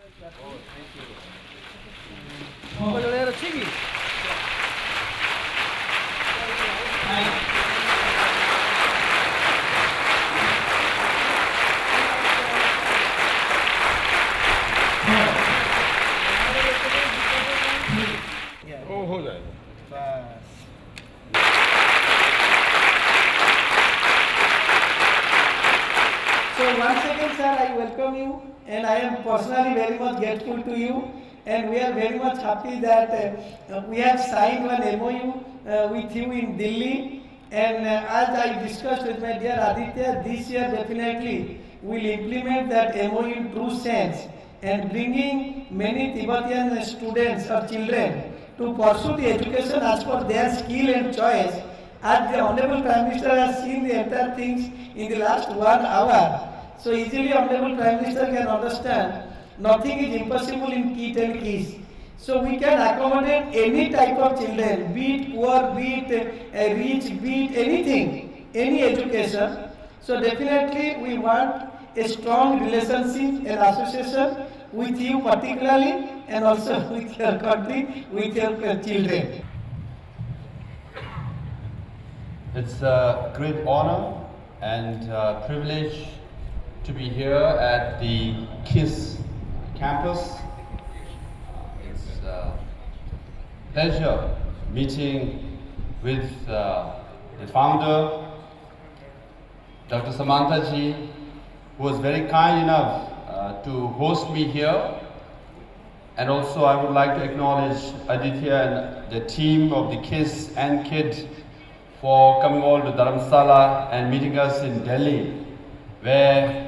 Oh, thank you. Bolero Chigi. Oh, हो जाएगा. So once again, sir, I welcome you, and I am personally very much grateful to you, and we are very much happy that we have signed one MOU with you in Delhi. And as I discussed with my dear Aditya, this year definitely will implement that MOU in true sense and bringing many Tibetan students or children to pursue the education as per their skill and choice. As the Honorable Prime Minister has seen the entire things in the last 1 hour, so easily Honorable Prime Minister can understand nothing is impossible in KIT and KIS. So we can accommodate any type of children, be it poor, be it rich, be it anything, any education. So definitely we want a strong relationship and association with you particularly and also with your country, with your children. It's a great honor and privilege to be here at the KISS campus. It's a pleasure meeting with the founder, Dr. Samantha ji, who was very kind enough to host me here. And also I would like to acknowledge Aditya and the team of the KISS and KID for coming all to Dharamsala and meeting us in Delhi, where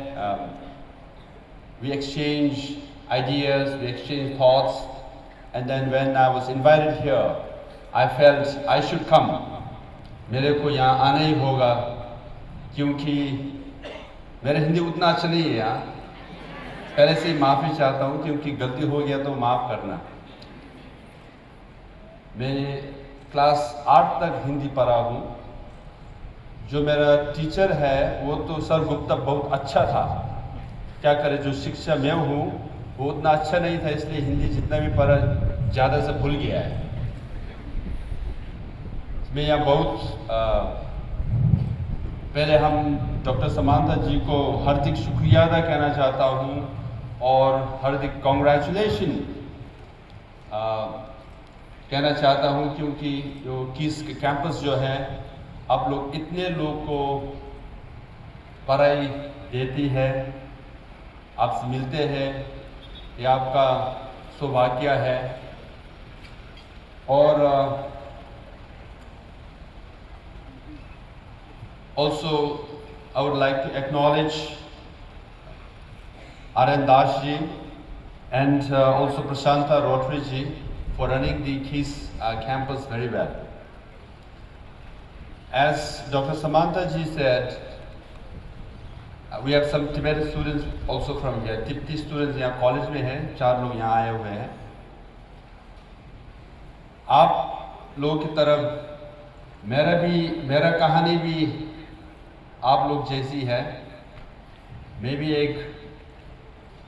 we exchange ideas, we exchange thoughts, and then when I was invited here, I felt I should come. मेरे को यहाँ आना ही होगा क्योंकि मेरा हिंदी उतना अच्छा नहीं है यहाँ. पहले से ही माफ़ी चाहता हूँ क्योंकि गलती हो गया तो माफ़ करना. मैं क्लास 8 तक हिंदी पढ़ा हूँ. जो मेरा टीचर है वो तो सर गुप्ता बहुत अच्छा था. क्या करे, जो शिक्षा मैं हूँ वो उतना अच्छा नहीं था, इसलिए हिंदी जितना भी पढ़ा ज़्यादा से भूल गया है. मैं यहाँ बहुत पहले हम डॉक्टर समांथा जी को हार्दिक शुक्रिया अदा कहना चाहता हूँ और हार्दिक कॉन्ग्रेचुलेशन कहना चाहता हूँ क्योंकि जो किस कैंपस जो है आप लोग इतने लोग को पढ़ाई देती है, आपसे मिलते हैं, ये आपका सौभाग्य है. और also I would like to acknowledge Aryan Das ji and also Prashanta Rotary ji for running the KISS campus very well. As Dr. Samantha ji said, we have some Tibetan students also from here. Tibetan students यहाँ college में हैं, 4 लोग यहाँ आए हुए हैं. आप लोगों की तरफ मेरा कहानी भी आप लोग जैसी है. मैं भी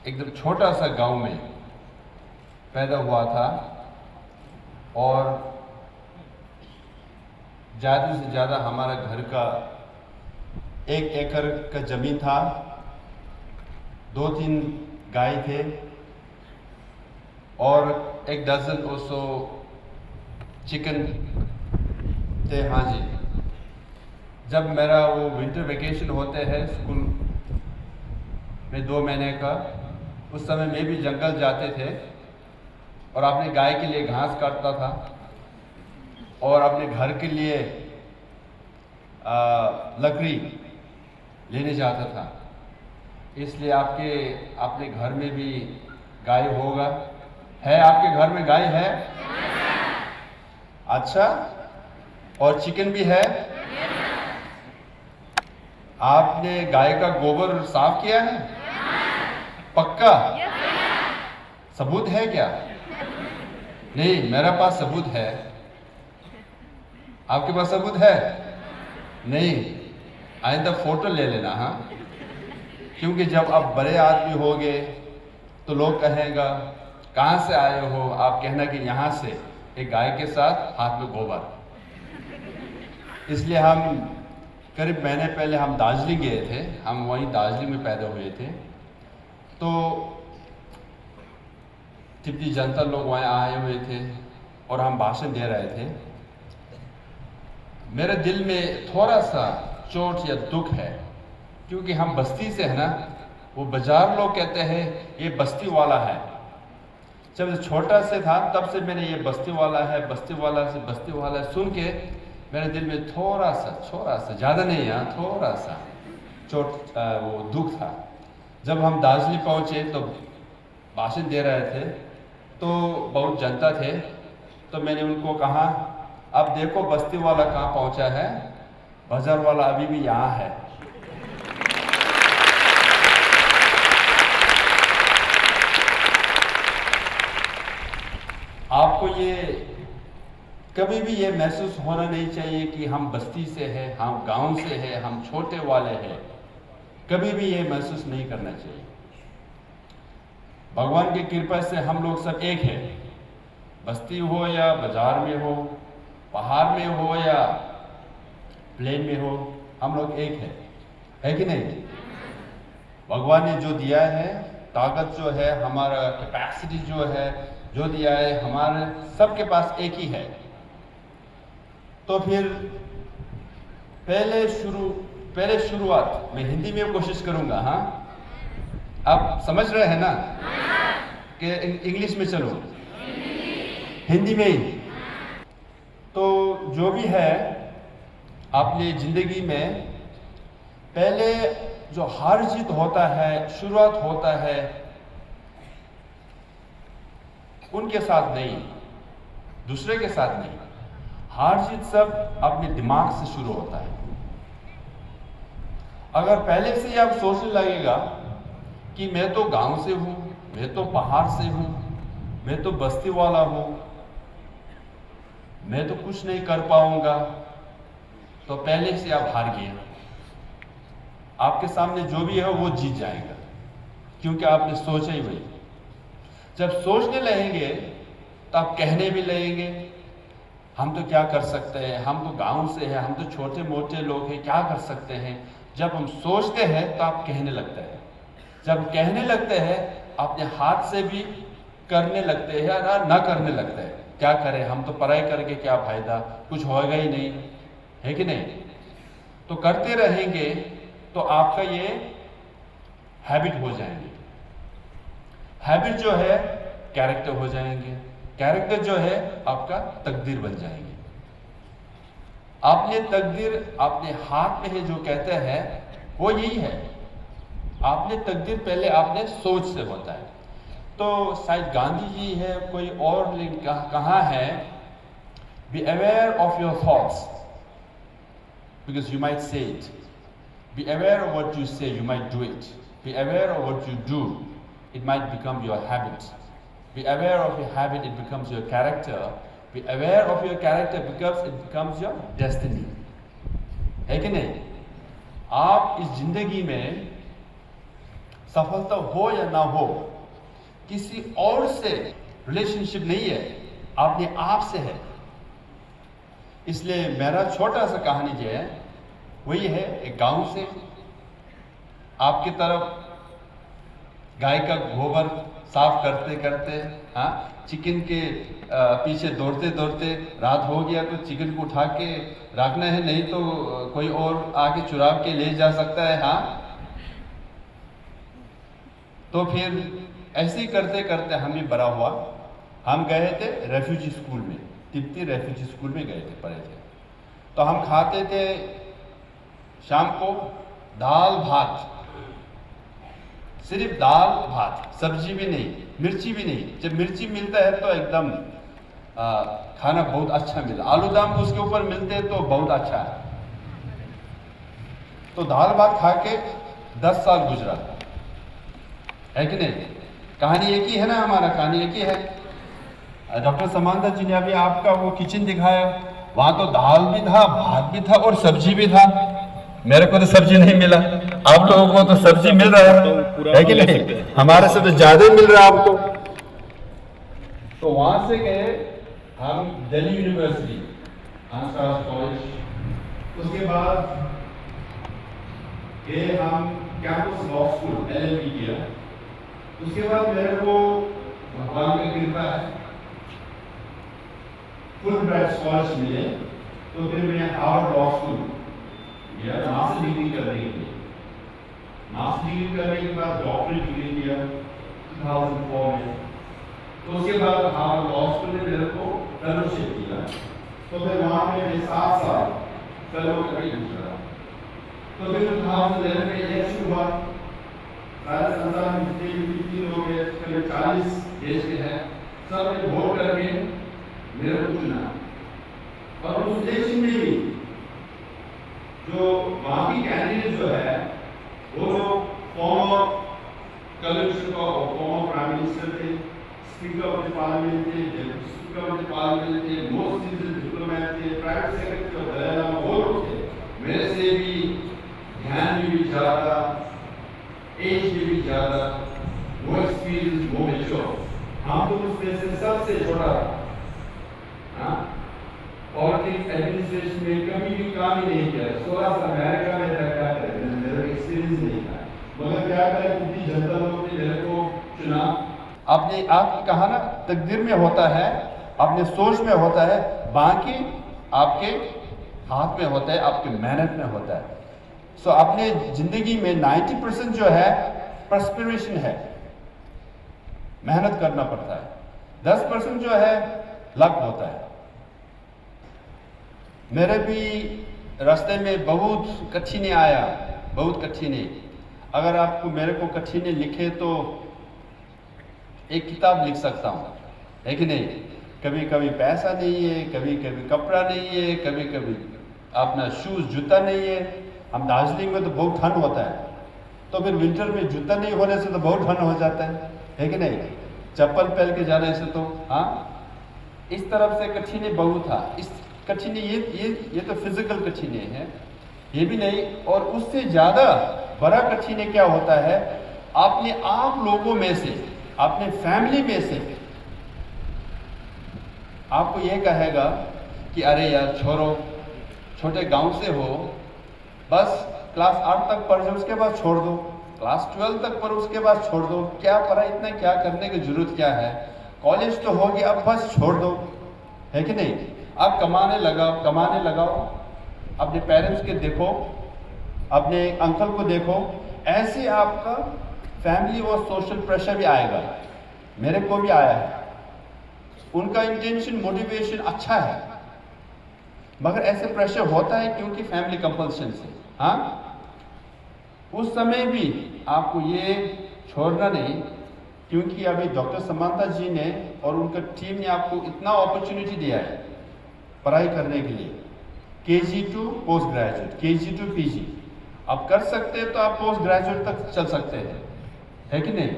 एकदम छोटा सा गांव में पैदा हुआ था और ज़्यादा से ज़्यादा हमारा घर का 1 एकड़ का ज़मीन था, 2-3 गाय थे और 1 डज़न और सो चिकन थे. हाँ जी, जब मेरा वो विंटर वेकेशन होते हैं स्कूल में 2 महीने का, उस समय मैं भी जंगल जाते थे और अपने गाय के लिए घास काटता था और अपने घर के लिए लकड़ी लेने जाता था. इसलिए अपने घर में भी गाय होगा. है आपके घर में गाय है? अच्छा, और चिकन भी है? आपने गाय का गोबर साफ किया है? पक्का? सबूत है क्या? नहीं, मेरे पास सबूत है. आपके पास सबूत है? नहीं, आइंदा फोटो ले लेना. हाँ, क्योंकि जब आप बड़े आदमी होगे तो लोग कहेंगे कहाँ से आए हो, आप कहना कि यहाँ से, एक गाय के साथ हाथ में गोबर। इसलिए हम करीब महीने पहले हम दार्जिलिंग गए थे, हम वहीं दार्जिलिंग में पैदा हुए थे। तो तिब्बती जनता लोग वहाँ आए हुए थे और हम भाषण दे रहे थे। मेरे दिल में थोड़ा सा चोट या दुख है, क्योंकि हम बस्ती से है ना, वो बाजार लोग कहते हैं ये बस्ती वाला है। जब छोटा से था तब से मैंने ये बस्ती वाला है, बस्ती वाला से बस्ती वाला है सुन के मेरे दिल में थोड़ा सा, ज़्यादा नहीं है, थोड़ा सा चोट वो दुख था। जब हम दार्जिलिंग पहुँचे तो भाषण दे रहे थे, तो बहुत जनता थे, तो मैंने उनको कहा अब देखो बस्ती वाला कहाँ पहुँचा है, बाजार वाला अभी भी यहाँ है। आपको ये कभी भी ये महसूस होना नहीं चाहिए कि हम बस्ती से हैं, हम गांव से हैं, हम छोटे वाले हैं। कभी भी ये महसूस नहीं करना चाहिए। भगवान की कृपा से हम लोग सब एक हैं। बस्ती हो या बाजार में हो, पहाड़ में हो या प्लेन में हो, हम लोग एक है कि नहीं? भगवान ने जो दिया है, ताकत जो है, हमारा कैपेसिटी जो है, जो दिया है, हमारे सबके पास एक ही है। तो फिर पहले शुरुआत मैं हिंदी में कोशिश करूंगा। हाँ, आप समझ रहे हैं ना कि इंग्लिश में चलो, हिंदी में ही। तो जो भी है अपनी जिंदगी में पहले जो हार जीत होता है, शुरुआत होता है, उनके साथ नहीं, दूसरे के साथ नहीं। हार जीत सब अपने दिमाग से शुरू होता है। अगर पहले से ही आप सोचने लगेगा कि मैं तो गांव से हूं, मैं तो पहाड़ से हूं, मैं तो बस्ती वाला हूं, मैं तो कुछ नहीं कर पाऊंगा, तो पहले से आप हार गए। आपके सामने जो भी है वो जीत जाएगा, क्योंकि आपने सोचा ही वही। जब सोचने लगेंगे तो आप कहने भी लगेंगे हम तो क्या कर सकते हैं, हम तो गांव से हैं, हम तो छोटे मोटे लोग हैं, क्या कर सकते हैं। जब हम सोचते हैं तो आप कहने लगते हैं। जब कहने लगते हैं अपने हाथ से भी करने लगते हैं या ना करने लगते हैं। क्या करें, हम तो पढ़ाई करके क्या फायदा, कुछ होगा ही नहीं, है कि नहीं? तो करते रहेंगे तो आपका ये हैबिट हो जाएंगे। हैबिट जो है कैरेक्टर हो जाएंगे, कैरेक्टर जो है आपका तकदीर बन जाएंगे। आपने तकदीर अपने हाथ में है जो कहते हैं वो यही है। आपने तकदीर पहले आपने सोच से होता है। तो शायद गांधी जी है, कोई और कहाँ है, be aware of your thoughts because you might say it, be aware of what you say, you might do it, be aware of what you do, it might become your habit. Be aware of your habit, it becomes your character. Be aware of your character because it becomes your destiny. है कि नहीं? आप इस जिंदगी में सफलता हो या ना हो, किसी और से रिलेशनशिप नहीं है, अपने आप से है। इसलिए मेरा छोटा सा कहानी जो है वही है, एक गांव से आपकी तरफ गाय का गोबर साफ करते करते, हाँ, चिकन के पीछे दौड़ते दौड़ते रात हो गया तो चिकन को उठा के रखना है, नहीं तो कोई और आके चुरा के ले जा सकता है। हाँ, तो फिर ऐसे ही करते करते हम भी बड़ा हुआ। हम गए थे रेफ्यूजी स्कूल में, तिब्बती रेफ्यूजी स्कूल में गए थे, पढ़े थे। तो हम खाते थे शाम को दाल भात, सिर्फ दाल भात, सब्जी भी नहीं, मिर्ची भी नहीं। जब मिर्ची मिलता है तो एकदम खाना बहुत अच्छा मिला, आलू दाम उसके ऊपर मिलते हैं तो बहुत अच्छा है। तो दाल भात खा के 10 साल गुजरा, है कि नहीं? कहानी एक ही है ना, हमारा कहानी एक ही है। डॉक्टर समांता जी ने अभी आपका वो किचन दिखाया, वहां तो दाल भी था, भात भी था और सब्जी भी था। मेरे को तो सब्जी नहीं मिला। आप लोगों को तो सब्जी मिल रहा है कि नहीं? हमारे से तो ज्यादा मिल रहा है आपको। तो वहां से गए हम दिल्ली यूनिवर्सिटी कॉलेज, उसके बाद गए हम कैंपस लॉ स्कूल LLB किया। उसके बाद मेरे को भगवान की कृपा है फुल ब्राइट स्कॉलर्स मिले, तो फिर मैं हार्वर्ड लॉ स्कूल गया मास्टर डिग्री करने के लिए। मास्टर डिग्री करने के बाद डॉक्टरेट डिग्री किया 2004 में। तो उसके बाद हार्वर्ड लॉ स्कूल ने मेरे को फेलोशिप दिया, तो फिर वहाँ पे मैं 7 साल फेलो करके गुजरा। तो फिर 2011 में इलेक्शन हुआ, सारे संसार में जितने भी लोग हैं करीब 40 देश के हैं, सब ने वोट करके मेरे को चुना। और उस इलेक्शन में भी जो बाकी कैंडिडेट जो है वो लोग फॉर्मर कलेक्टर और फॉर्मर प्राइम मिनिस्टर थे, स्पीकर ऑफ द पार्लियामेंट थे, deputy speaker of the parliament थे, मोस्ट सीनियर डिप्लोमेट थे, private secretary of Dalai Lama, वो लोग थे। मेरे से भी ध्यान में भी ज्यादा, एज में भी ज्यादा, वो एक्सपीरियंस, वो मेच्योर। हम तो उसमें से सबसे छोटा था। पॉलिटिक्स एडमिनिस्ट्रेशन में कभी भी काम ही नहीं किया। 16 साल अमेरिका में रह क्या करें, मेरा एक्सपीरियंस नहीं था, मगर क्या करें, कितनी जनता लोगों ने मेरे को चुना। आपने आप कहा ना, तकदीर में होता है, अपने सोच में होता है, बाकी आपके हाथ में होता है, आपके मेहनत में होता है। सो अपने जिंदगी में 90% जो है परस्पिरेशन है, मेहनत करना पड़ता है। 10% जो है लक होता है। मेरे भी रास्ते में बहुत कठिनाई आया, बहुत कठिनाई। अगर आपको मेरे को कठिनाई लिखे तो एक किताब लिख सकता हूँ, है कि नहीं? कभी कभी पैसा नहीं है, कभी कभी कपड़ा नहीं है, कभी कभी अपना शूज जूता नहीं है। हम दार्जिलिंग में तो बहुत ठंड होता है, तो फिर विंटर में जूता नहीं होने से तो बहुत ठंड हो जाता है कि नहीं? चप्पल पहन के जाने से तो हाँ, इस तरफ से कठिनाई बहुत था। इस कठिनाई ये तो फिजिकल कठिनाई है, ये भी नहीं। और उससे ज़्यादा बड़ा कठिनाई क्या होता है, अपने आप लोगों में से, अपने फैमिली में से आपको ये कहेगा कि अरे यार छोड़ो, छोटे गांव से हो, बस क्लास 8 तक पढ़ जाओ, उसके बाद छोड़ दो, क्लास 12 तक पढ़ो, उसके बाद छोड़ दो, क्या पढ़ा, इतना क्या करने की जरूरत क्या है, कॉलेज तो हो गया, अब बस छोड़ दो, है कि नहीं? अब कमाने लगाओ, अपने पेरेंट्स के देखो, अपने अंकल को देखो, ऐसे आपका फैमिली और सोशल प्रेशर भी आएगा। मेरे को भी आया है। उनका इंटेंशन, मोटिवेशन अच्छा है, मगर ऐसे प्रेशर होता है क्योंकि फैमिली कंपल्शन से। हाँ, उस समय भी आपको ये छोड़ना नहीं, क्योंकि अभी डॉक्टर समांता जी ने और उनका टीम ने आपको इतना अपॉर्चुनिटी दिया है पढ़ाई करने के लिए, KG to post graduate, KG to PG। आप कर सकते हैं तो आप पोस्ट ग्रेजुएट तक चल सकते हैं, है कि नहीं?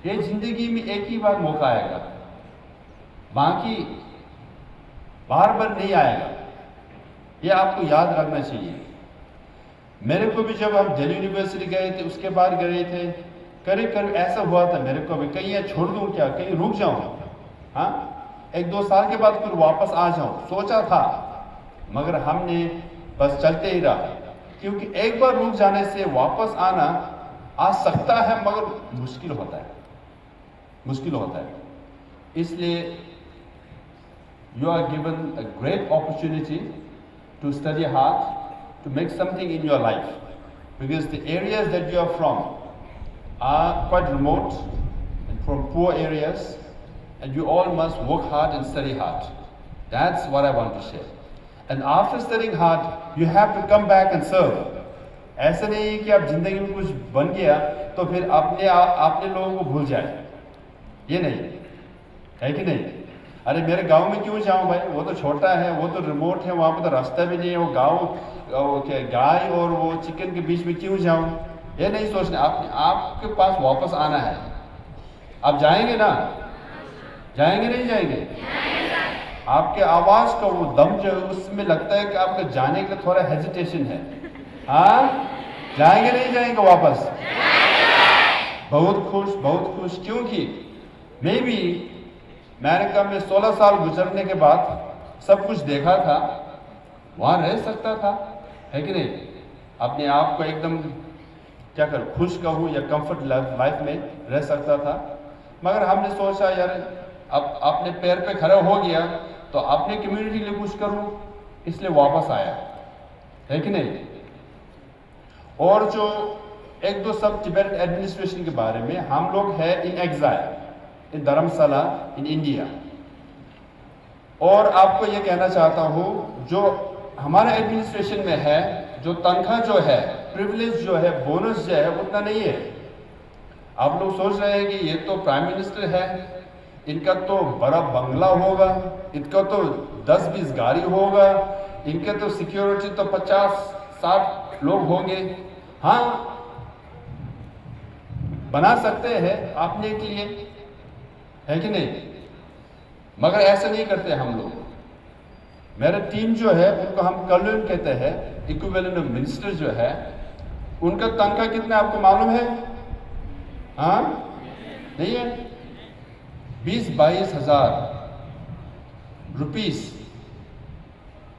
ये जिंदगी में एक ही बार मौका आएगा, बाकी बार बार नहीं आएगा। ये आपको याद रखना चाहिए। मेरे को भी जब हम दिल्ली यूनिवर्सिटी गए थे, उसके बाद गए थे, करीब करीब ऐसा हुआ था मेरे को भी, कहीं ये छोड़ दूं क्या, कहीं रुक जाऊं, हाँ 1-2 साल के बाद फिर वापस आ जाऊं, सोचा था, मगर हमने बस चलते ही रहा। क्योंकि एक बार रुक जाने से वापस आना आ सकता है, मगर मुश्किल होता है। इसलिए you are given a great opportunity to study hard, to make something in your life, because the areas that you are from are quite remote and from poor areas, and you all must work hard and study hard. That's what I want to share. And after studying hard, you have to come back and serve. ऐसा नहीं है कि आप जिंदगी में कुछ बन गया तो फिर अपने लोगों को भूल जाए, ये नहीं है कि नहीं? अरे मेरे गांव में क्यों जाऊं भाई, वो तो छोटा है, वो तो रिमोट है, वहाँ पर तो रास्ता भी नहीं है, वो गांव गाय और वो चिकन के बीच में क्यों जाऊं, ये नहीं सोचना। आपके पास वापस आना है। आप जाएंगे ना? जाएंगे नहीं जाएंगे? आपके आवाज का वो दम जो है उसमें लगता है कि आपका जाने का थोड़ा हेजिटेशन है। हाँ, जाएंगे नहीं जाएंगे वापस? बहुत खुश, क्योंकि मैं भी अमेरिका में 16 साल गुजरने के बाद सब कुछ देखा था, वहाँ रह सकता था, है कि नहीं? अपने आप को एकदम क्या कर खुश कहूँ या कंफर्ट लाइफ में रह सकता था, मगर हमने सोचा यार अब अपने पैर पे खड़ा हो गया तो अपने कम्युनिटी के लिए कुछ करूँ, इसलिए वापस आया, है कि नहीं? और जो एक दो सब तिब्बत एडमिनिस्ट्रेशन के बारे में, हम लोग है इन exile in Dharamshala in India, और आपको ये कहना चाहता हूँ जो हमारा एडमिनिस्ट्रेशन में है, जो तनख्वाह जो है, प्रिविलेज जो है, बोनस जो है उतना नहीं है। आप लोग सोच रहे हैं कि ये तो प्राइम मिनिस्टर है, इनका तो बड़ा बंगला होगा, इनका तो 10-20 गाड़ी होगा, इनके तो सिक्योरिटी तो 50-60 लोग होंगे। हाँ, बना सकते हैं अपने के लिए, है कि नहीं? मगर ऐसा नहीं करते हम लोग। मेरा टीम जो है उनको हम कॉलोन कहते हैं, इक्विवेलेंट ऑफ मिनिस्टर जो है, उनका तनख्वाह कितना आपको मालूम है? हाँ, नहीं है? 20-22 हज़ार रुपीस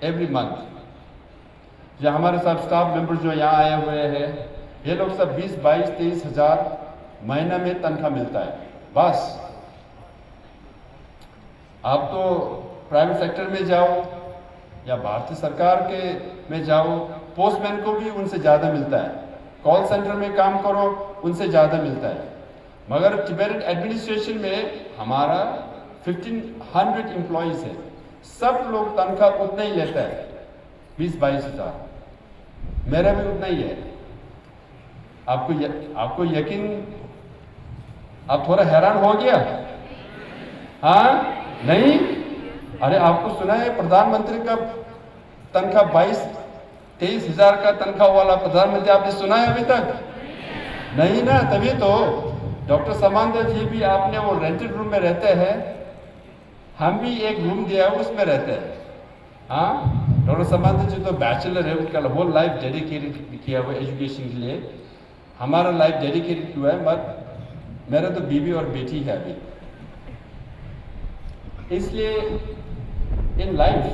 एवरी मंथ। जो हमारे साथ स्टाफ मेंबर जो यहाँ आए हुए हैं, ये लोग सब 20-22-23 हज़ार महीना में तनख्वाह मिलता है बस। आप तो प्राइवेट सेक्टर में जाओ या भारतीय सरकार के में जाओ, पोस्टमैन को भी उनसे ज़्यादा मिलता है, कॉल सेंटर में काम करो उनसे ज़्यादा मिलता है। मगर तिब्बत एडमिनिस्ट्रेशन में हमारा 1500 एम्प्लॉयज़ है, सब लोग तनख्वाह उतना ही लेता है, 20-22 हज़ार। मेरा भी उतना ही है। आपको यकीन, आप थोड़ा हैरान हो गया? हाँ, नहीं? अरे आपको सुना है प्रधानमंत्री का तनख्वाह 22-23 हज़ार का तनख्वाह वाला प्रधानमंत्री आपने सुना है अभी तक? नहीं ना, तभी तो डॉक्टर समानंद जी भी आपने वो रेंटेड रूम में रहते हैं, हम भी एक रूम दिया है उसमें रहते हैं। हाँ, डॉक्टर समानंद जी तो बैचलर है, उनका होल लाइफ डेडिकेटेड किया हुआ एजुकेशन के लिए, हमारा लाइफ डेडिकेटेड हुआ है, मगर मेरा तो बीवी और बेटी है अभी। इसलिए इन लाइफ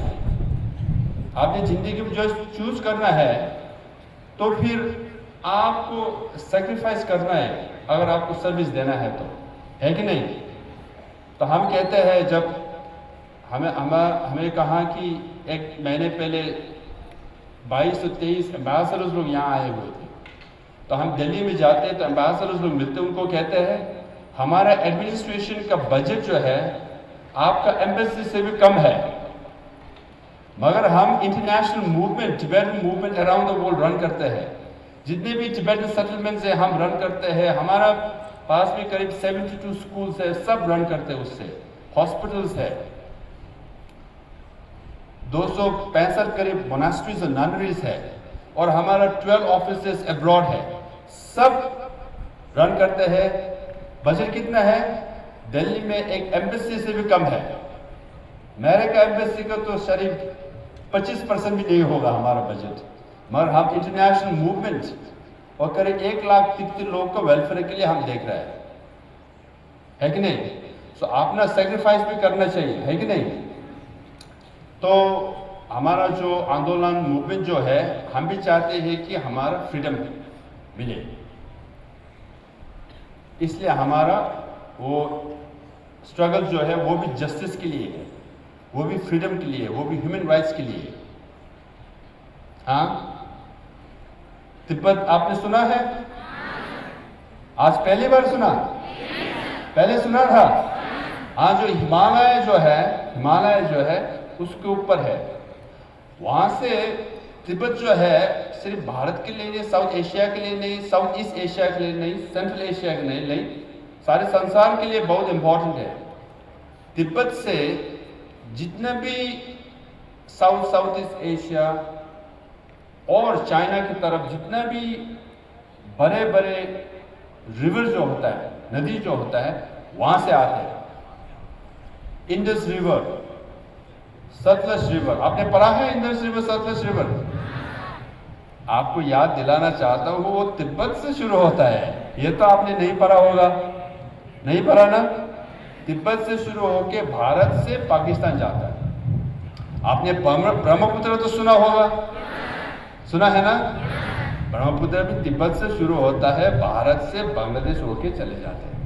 आपने जिंदगी में जो चूज करना है तो फिर आपको सेक्रीफाइस करना है, अगर आपको सर्विस देना है तो, है कि नहीं? तो हम कहते हैं, जब हमें कहा कि एक महीने पहले 22-23 एम्बेसडर्स लोग यहाँ आए हुए थे, तो हम दिल्ली में जाते हैं तो एम्बेसडर्स लोग मिलते हैं, उनको कहते हैं हमारा एडमिनिस्ट्रेशन का बजट जो है आपका एम्बेसी से भी कम है, मगर हम international movement, Tibet movement around the world run करते हैं। जितने भी तिब्बत सेटलमेंट्स है हम रन करते हैं, हमारा पास में करीब 72 स्कूल्स है, सब रन करते हैं उससे। हॉस्पिटल्स है, 265 करीब मोनास्ट्रीज और ननरीज है, और हमारा 12 ऑफिसेस अब्रॉड है, सब रन करते हैं। बजट कितना है? दिल्ली में एक एम्बेसी से भी कम है। अमेरिका एम्बेसी का तो करीब 25% भी नहीं होगा हमारा बजट, मगर हम इंटरनेशनल मूवमेंट और करीब 1,30,000 लोगों को वेलफेयर के लिए हम देख रहे हैं, है कि नहीं? तो अपना सेक्रीफाइस भी करना चाहिए, है कि नहीं? तो हमारा जो आंदोलन मूवमेंट जो है, हम भी चाहते हैं कि हमारा फ्रीडम मिले, इसलिए हमारा वो स्ट्रगल जो है वो भी जस्टिस के लिए है, वो भी फ्रीडम के लिए, वो भी ह्यूमन राइट्स के लिए। हाँ, तिब्बत आपने सुना है? आज पहली बार सुना? पहले सुना था? हाँ, जो हिमालय जो है उसके ऊपर है, वहां से तिब्बत जो है सिर्फ भारत के लिए नहीं, साउथ एशिया के लिए नहीं, साउथ ईस्ट एशिया के लिए नहीं, सेंट्रल एशिया के लिए नहीं, सारे संसार के लिए बहुत इंपॉर्टेंट है। तिब्बत से जितना भी साउथ ईस्ट एशिया और चाइना की तरफ जितना भी बड़े बड़े रिवर जो होता है, नदी जो होता है, वहां से आते हैं। इंडस रिवर, सतलज रिवर, आपने पढ़ा है इंडस रिवर, सतलज रिवर? आपको याद दिलाना चाहता हूँ वो तिब्बत से शुरू होता है। ये तो आपने नहीं पढ़ा होगा, नहीं पढ़ा ना? तिब्बत से शुरू होके भारत से पाकिस्तान जाता है। आपने ब्रह्मपुत्र तो सुना होगा, सुना है ना? ब्रह्मपुत्र भी तिब्बत से शुरू होता है, भारत से बांग्लादेश होके चले जाते हैं।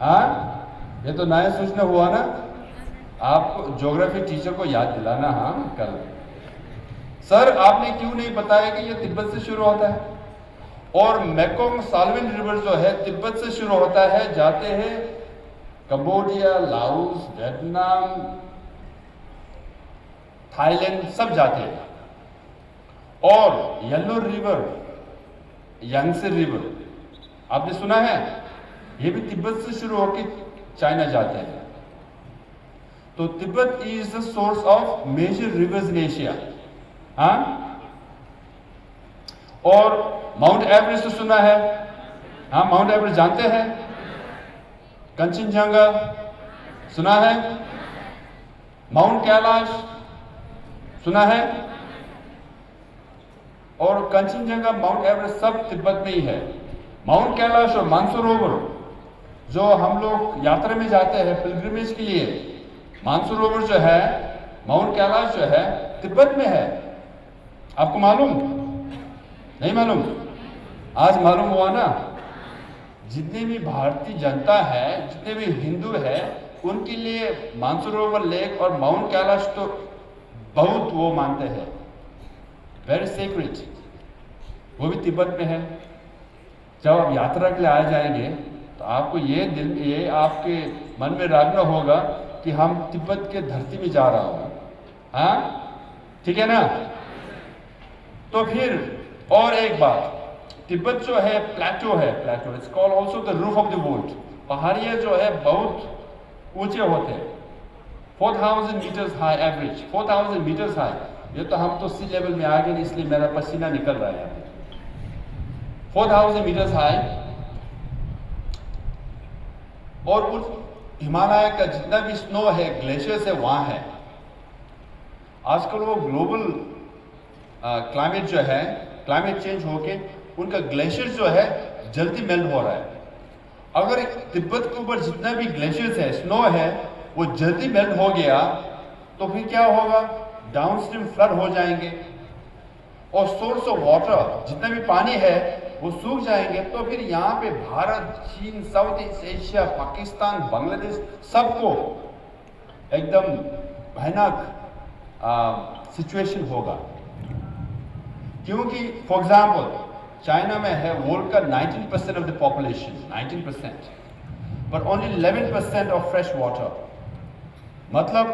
हाँ, ये तो नया सूचना हुआ ना? आप ज्योग्राफी टीचर को याद दिलाना। हाँ, कल सर आपने क्यों नहीं बताया कि ये तिब्बत से शुरू होता है? और मेकोंग साल्विन रिवर जो है तिब्बत से शुरू होता है, जाते हैं कंबोडिया, लाओस, वियतनाम, थाईलैंड, सब जाते हैं। और येलो रिवर, यांगसे रिवर आपने सुना है, ये भी तिब्बत से शुरू होकर चाइना जाते हैं। तो Tibet is the source of major rivers in Asia. हाँ, और माउंट एवरेस्ट तो सुना है? हाँ, माउंट एवरेस्ट जानते हैं? कंचनजंगा सुना है? माउंट कैलाश सुना है? और कंचनजंगा, माउंट एवरेस्ट सब तिब्बत में ही है। माउंट कैलाश और मानसरोवर जो हम लोग यात्रा में जाते हैं पिलग्रिमेज के लिए, मानसरोवर जो है, माउंट कैलाश जो है तिब्बत में है। आपको मालूम? नहीं मालूम? आज मालूम हुआ ना? जितनी भी भारतीय जनता है, जितने भी हिंदू है, उनके लिए मानसरोवर लेक और माउंट कैलाश तो बहुत वो मानते हैं, वेरी सीक्रेट। वो भी तिब्बत में है। जब आप यात्रा के लिए आ जाएंगे तो आपको ये आपके मन में रखना होगा कि हम तिब्बत के धरती में जा रहा हूं। हाँ, ठीक है ना? तो फिर और एक बात, तिब्बत जो है प्लेटो है, plateau it's called also the roof of the world. पहाड़ियां जो है बहुत ऊंचे होते हैं, 4000 metres high average, 4000 metres high. ये तो हम तो सी लेवल में आ गए, इसलिए मेरा पसीना निकल रहा है। 4000 मीटर्स हाई। और उस हिमालय का जितना भी स्नो है, ग्लेशियर्स है, वहां है। आजकल वो ग्लोबल क्लाइमेट जो है, क्लाइमेट चेंज होके उनका ग्लेशियर जो है जल्दी मेल्ट हो रहा है। अगर तिब्बत के ऊपर जितना भी ग्लेशियर्स है, स्नो है, वो जल्दी मेल्ट हो गया तो फिर क्या होगा? डाउनस्ट्रीम फ्लड हो जाएंगे और सोर्स ऑफ वाटर, जितना भी पानी है वो सूख जाएंगे। तो फिर यहाँ पे भारत, चीन, south east Asia, Pakistan, Bangladesh, सबको एकदम भयानक सिचुएशन होगा। क्योंकि फॉर एग्जाम्पल चाइना में है वर्ल्ड का 19% of the population, 19%, but only 11% of fresh water. मतलब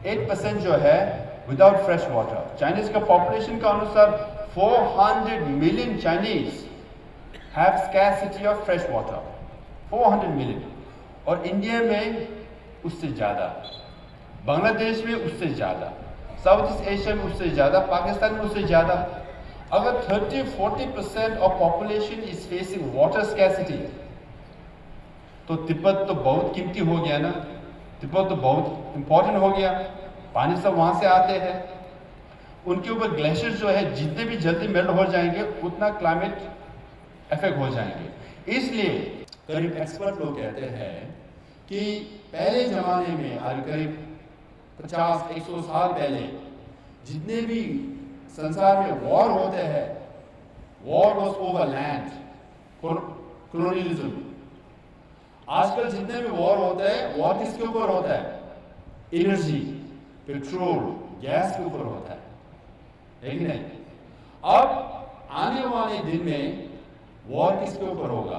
8% जो है विदाउट फ्रेश वाटर। चाइनीज का पॉपुलेशन का अनुसार 400 million Chinese have scarcity of fresh water, 400 million। और इंडिया में उससे ज़्यादा, बांग्लादेश में उससे ज़्यादा, साउथ ईस्ट एशिया में उससे ज़्यादा, पाकिस्तान में उससे ज़्यादा। अगर 30-40% of population is facing water scarcity, तो तिब्बत तो बहुत कीमती हो गया ना, तिब्बत तो बहुत इंपॉर्टेंट हो गया। पानी सब वहाँ से आते हैं, उनके ऊपर ग्लेशियर जो है जितने भी जल्दी मेल्ट हो जाएंगे उतना क्लाइमेट इफेक्ट हो जाएंगे। इसलिए करीब एक्सपर्ट लोग कहते हैं कि पहले जमाने में, आज करीब 50-100 साल पहले, जितने भी संसार में वॉर होते हैं, war was over land, colonialism. आजकल जितने भी वॉर होते हैं, वॉर किसके ऊपर होता है? एनर्जी, पेट्रोल, गैस के ऊपर होता है, लेकिन नहीं। अब आने वाले दिन में वॉर किसके ऊपर होगा?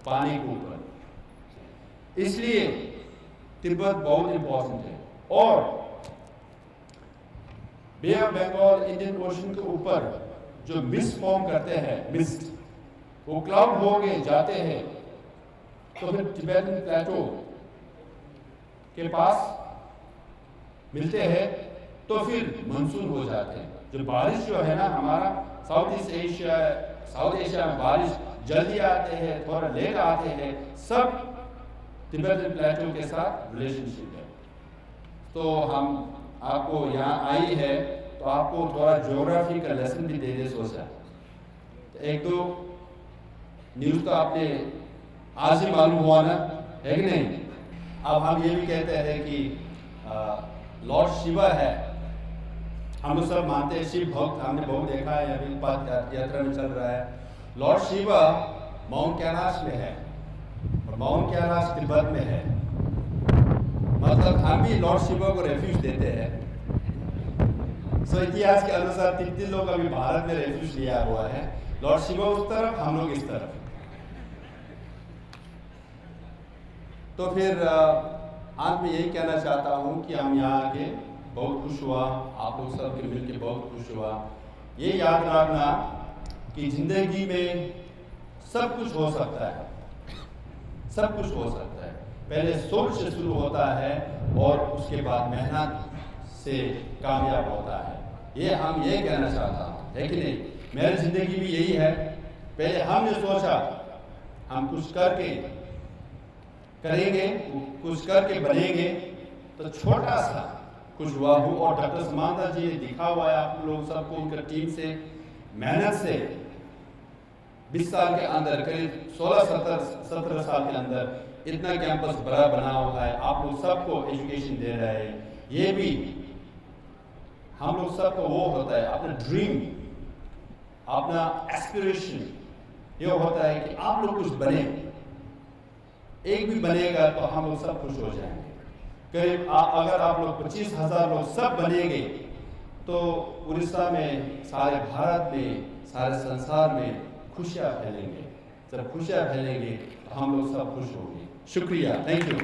पानी के ऊपर। इसलिए तिब्बत बहुत इंपॉर्टेंट है। और बे ऑफ बंगाल, इंडियन ओशन के ऊपर जो मिस्ट फॉर्म करते हैं, मिस्ट, वो क्लाउड हो गए जाते हैं, तो फिर तिब्बतन प्लेटो के पास मिलते हैं, तो फिर मानसून हो जाते हैं। जो बारिश जो है ना, हमारा south east Asia, south Asia में बारिश जल्दी आते हैं, थोड़ा लेट आते हैं, सब तिब्बतन प्लेटो के साथ रिलेशनशिप है। तो हम आपको यहाँ आई है तो तो आपको थोड़ा ज्योग्राफी का लेसन भी दे सोचा। तो एक दो न्यूज़ तो आपने आज ही मालूम हुआ ना, है कि नहीं? अब हम ये भी कहते हैं कि लॉर्ड शिवा है, हम लोग सब मानते हैं, शिव भक्त, हमने बहुत देखा है, अभी पद यात्रा में चल रहा है। लॉर्ड शिवा माउंट कैलाश में है और माउंट कैलाश तिब्बत में है। मतलब हम भी लॉर्ड शिवा को रेफ्यूज देते हैं। सो इतिहास के अनुसार 3 लोग अभी भारत में रेफ्यूज लिया हुआ है, लॉर्ड शिवा उस तरफ, हम लोग इस तरफ। तो फिर अंत में यही कहना चाहता हूँ कि हम यहाँ आके बहुत खुश हुआ, आप लोग सब के मिलके बहुत खुश हुआ। ये याद रखना कि जिंदगी में सब कुछ हो सकता है, सब कुछ हो सकता है। पहले सोच से शुरू होता है और उसके बाद मेहनत से कामयाब होता है। ये हम ये कहना चाहता हूँ, है कि नहीं? मेरी जिंदगी भी यही है। पहले हमने सोचा हम कुछ करके करेंगे, कुछ करके बनेंगे, तो छोटा सा कुछ हुआ हूँ। और डॉक्टर समांता जी ने दिखा हुआ है आप लोग सबको, उनका टीम से मेहनत से 20 साल के अंदर, करीब 16-17 साल के अंदर इतना कैंपस बड़ा बना हुआ है। आप लोग सबको एजुकेशन दे रहे हैं। ये भी हम लोग सबको वो होता है अपना ड्रीम, अपना एस्पिरेशन, ये होता है कि आप लोग कुछ बने। एक भी बनेगा तो हम लोग सब खुश हो जाएंगे। करीब अगर आप लोग 25,000 लोग सब बनेंगे तो उड़ीसा में, सारे भारत में, सारे संसार में खुशियाँ फैलेंगे। जब खुशियाँ फैलेंगे तो हम लोग सब खुश होंगे। शुक्रिया, थैंक यू।